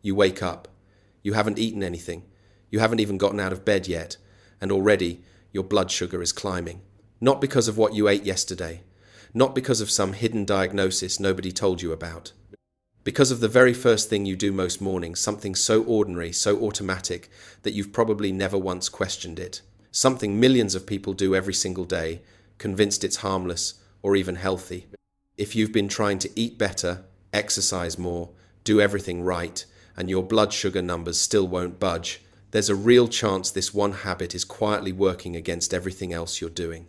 You wake up. You haven't eaten anything. You haven't even gotten out of bed yet, and already your blood sugar is climbing. Not because of what you ate yesterday, not because of some hidden diagnosis nobody told you about. Because of the very first thing you do most mornings, something so ordinary, so automatic, that you've probably never once questioned it. Something millions of people do every single day, convinced it's harmless or even healthy. If you've been trying to eat better, exercise more, do everything right, and your blood sugar numbers still won't budge, there's a real chance this one habit is quietly working against everything else you're doing.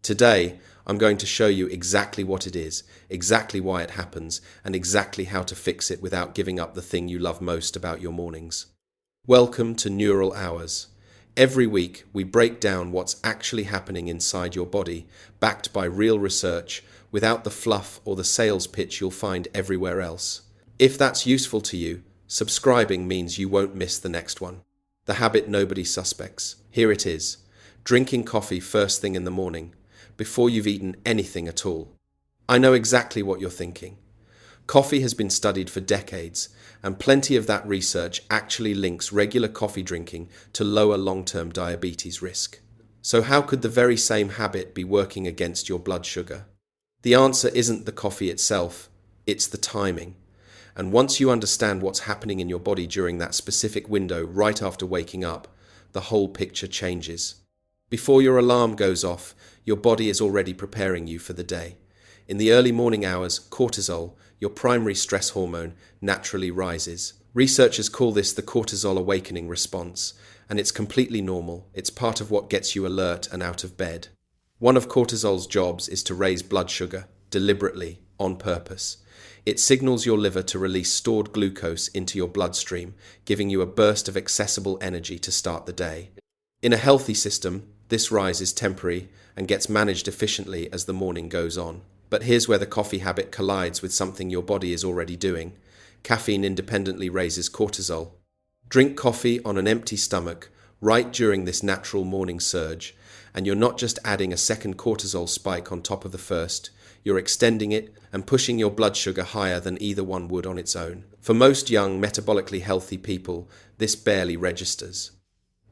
Today, I'm going to show you exactly what it is, exactly why it happens, and exactly how to fix it without giving up the thing you love most about your mornings. Welcome to Neural Hours. Every week, we break down what's actually happening inside your body, backed by real research, without the fluff or the sales pitch you'll find everywhere else. If that's useful to you, subscribing means you won't miss the next one. The habit nobody suspects. Here it is. Drinking coffee first thing in the morning, before you've eaten anything at all. I know exactly what you're thinking. Coffee has been studied for decades, and plenty of that research actually links regular coffee drinking to lower long-term diabetes risk. So how could the very same habit be working against your blood sugar? The answer isn't the coffee itself, it's the timing. And once you understand what's happening in your body during that specific window right after waking up, the whole picture changes. Before your alarm goes off, your body is already preparing you for the day. In the early morning hours, cortisol, your primary stress hormone, naturally rises. Researchers call this the cortisol awakening response, and it's completely normal. It's part of what gets you alert and out of bed. One of cortisol's jobs is to raise blood sugar, deliberately, on purpose. It signals your liver to release stored glucose into your bloodstream, giving you a burst of accessible energy to start the day. In a healthy system, this rise is temporary and gets managed efficiently as the morning goes on. But here's where the coffee habit collides with something your body is already doing. Caffeine independently raises cortisol. Drink coffee on an empty stomach right during this natural morning surge, and you're not just adding a second cortisol spike on top of the first, you're extending it and pushing your blood sugar higher than either one would on its own. For most young, metabolically healthy people, this barely registers.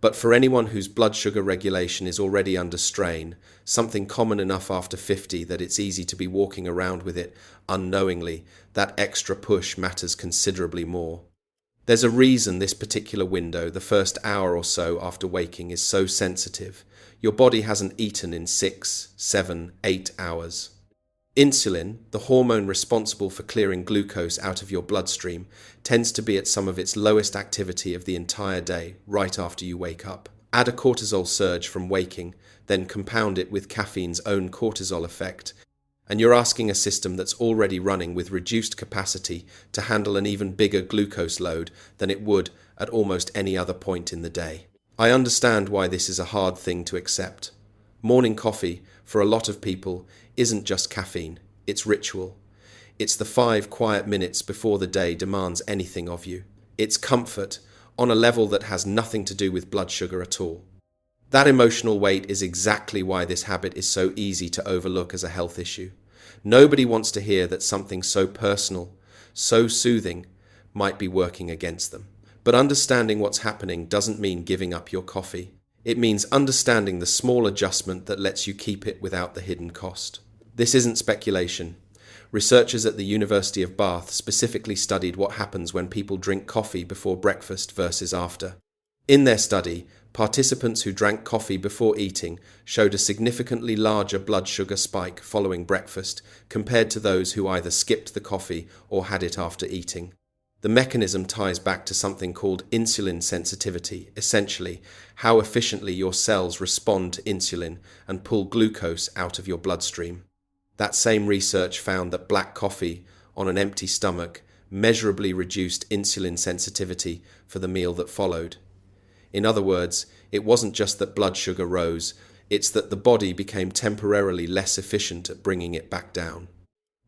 But for anyone whose blood sugar regulation is already under strain, something common enough after 50 that it's easy to be walking around with it unknowingly, that extra push matters considerably more. There's a reason this particular window, the first hour or so after waking, is so sensitive. Your body hasn't eaten in 6, 7, 8 hours. Insulin, the hormone responsible for clearing glucose out of your bloodstream, tends to be at some of its lowest activity of the entire day, right after you wake up. Add a cortisol surge from waking, then compound it with caffeine's own cortisol effect, and you're asking a system that's already running with reduced capacity to handle an even bigger glucose load than it would at almost any other point in the day. I understand why this is a hard thing to accept. Morning coffee, for a lot of people, isn't just caffeine, it's ritual. It's the 5 quiet minutes before the day demands anything of you. It's comfort, on a level that has nothing to do with blood sugar at all. That emotional weight is exactly why this habit is so easy to overlook as a health issue. Nobody wants to hear that something so personal, so soothing, might be working against them. But understanding what's happening doesn't mean giving up your coffee. It means understanding the small adjustment that lets you keep it without the hidden cost. This isn't speculation. Researchers at the University of Bath specifically studied what happens when people drink coffee before breakfast versus after. In their study, participants who drank coffee before eating showed a significantly larger blood sugar spike following breakfast compared to those who either skipped the coffee or had it after eating. The mechanism ties back to something called insulin sensitivity, essentially how efficiently your cells respond to insulin and pull glucose out of your bloodstream. That same research found that black coffee on an empty stomach measurably reduced insulin sensitivity for the meal that followed. In other words, it wasn't just that blood sugar rose, it's that the body became temporarily less efficient at bringing it back down.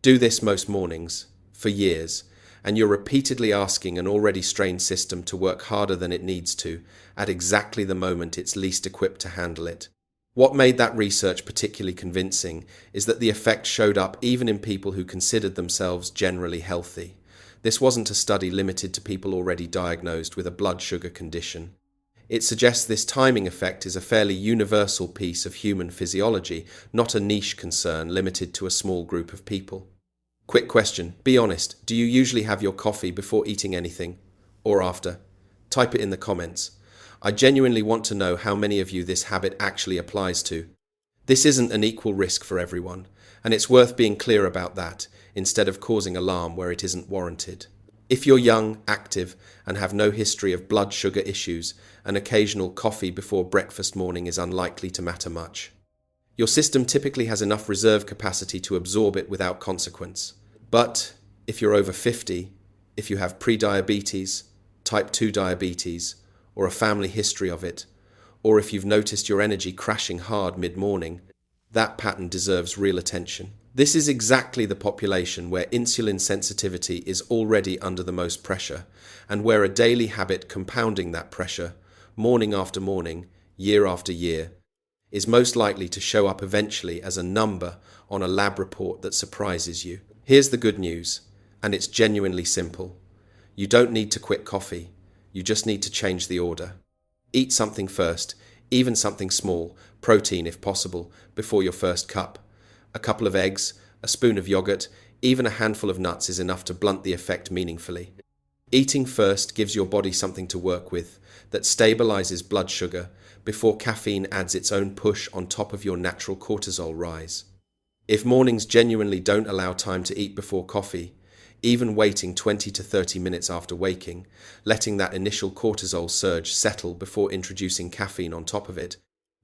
Do this most mornings, for years, and you're repeatedly asking an already strained system to work harder than it needs to at exactly the moment it's least equipped to handle it. What made that research particularly convincing is that the effect showed up even in people who considered themselves generally healthy. This wasn't a study limited to people already diagnosed with a blood sugar condition. It suggests this timing effect is a fairly universal piece of human physiology, not a niche concern limited to a small group of people. Quick question, be honest, do you usually have your coffee before eating anything? Or after? Type it in the comments. I genuinely want to know how many of you this habit actually applies to. This isn't an equal risk for everyone, and it's worth being clear about that, instead of causing alarm where it isn't warranted. If you're young, active, and have no history of blood sugar issues, an occasional coffee before breakfast morning is unlikely to matter much. Your system typically has enough reserve capacity to absorb it without consequence. But if you're over 50, if you have prediabetes, type 2 diabetes, or a family history of it, or if you've noticed your energy crashing hard mid-morning, that pattern deserves real attention. This is exactly the population where insulin sensitivity is already under the most pressure, and where a daily habit compounding that pressure, morning after morning, year after year, is most likely to show up eventually as a number on a lab report that surprises you. Here's the good news, and it's genuinely simple. You don't need to quit coffee, you just need to change the order. Eat something first, even something small, protein if possible, before your first cup. A couple of eggs, a spoon of yogurt, even a handful of nuts is enough to blunt the effect meaningfully. Eating first gives your body something to work with that stabilizes blood sugar before caffeine adds its own push on top of your natural cortisol rise. If mornings genuinely don't allow time to eat before coffee, even waiting 20 to 30 minutes after waking, letting that initial cortisol surge settle before introducing caffeine on top of it,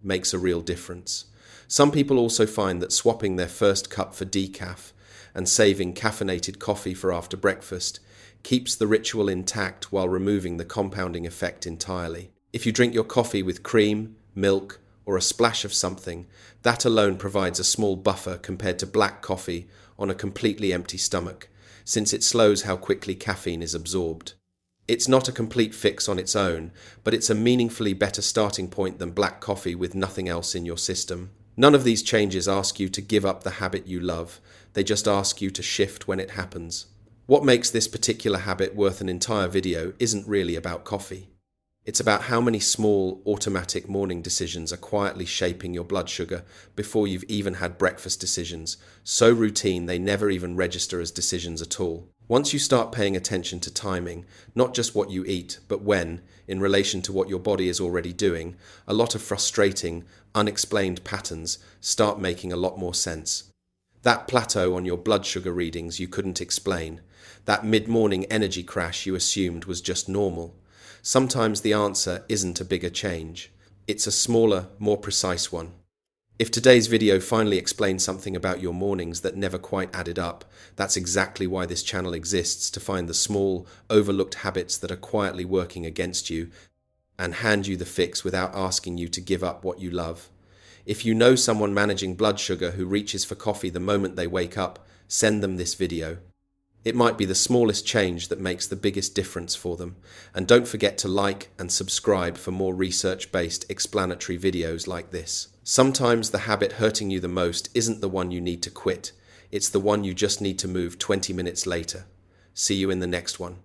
makes a real difference. Some people also find that swapping their first cup for decaf and saving caffeinated coffee for after breakfast keeps the ritual intact while removing the compounding effect entirely. If you drink your coffee with cream, milk, or a splash of something, that alone provides a small buffer compared to black coffee on a completely empty stomach, since it slows how quickly caffeine is absorbed. It's not a complete fix on its own, but it's a meaningfully better starting point than black coffee with nothing else in your system. None of these changes ask you to give up the habit you love, they just ask you to shift when it happens. What makes this particular habit worth an entire video isn't really about coffee. It's about how many small, automatic morning decisions are quietly shaping your blood sugar before you've even had breakfast decisions, so routine they never even register as decisions at all. Once you start paying attention to timing, not just what you eat, but when, in relation to what your body is already doing, a lot of frustrating, unexplained patterns start making a lot more sense. That plateau on your blood sugar readings you couldn't explain, that mid-morning energy crash you assumed was just normal. Sometimes the answer isn't a bigger change. It's a smaller, more precise one. If today's video finally explained something about your mornings that never quite added up, that's exactly why this channel exists, to find the small, overlooked habits that are quietly working against you and hand you the fix without asking you to give up what you love. If you know someone managing blood sugar who reaches for coffee the moment they wake up, send them this video. It might be the smallest change that makes the biggest difference for them. And don't forget to like and subscribe for more research-based explanatory videos like this. Sometimes the habit hurting you the most isn't the one you need to quit. It's the one you just need to move 20 minutes later. See you in the next one.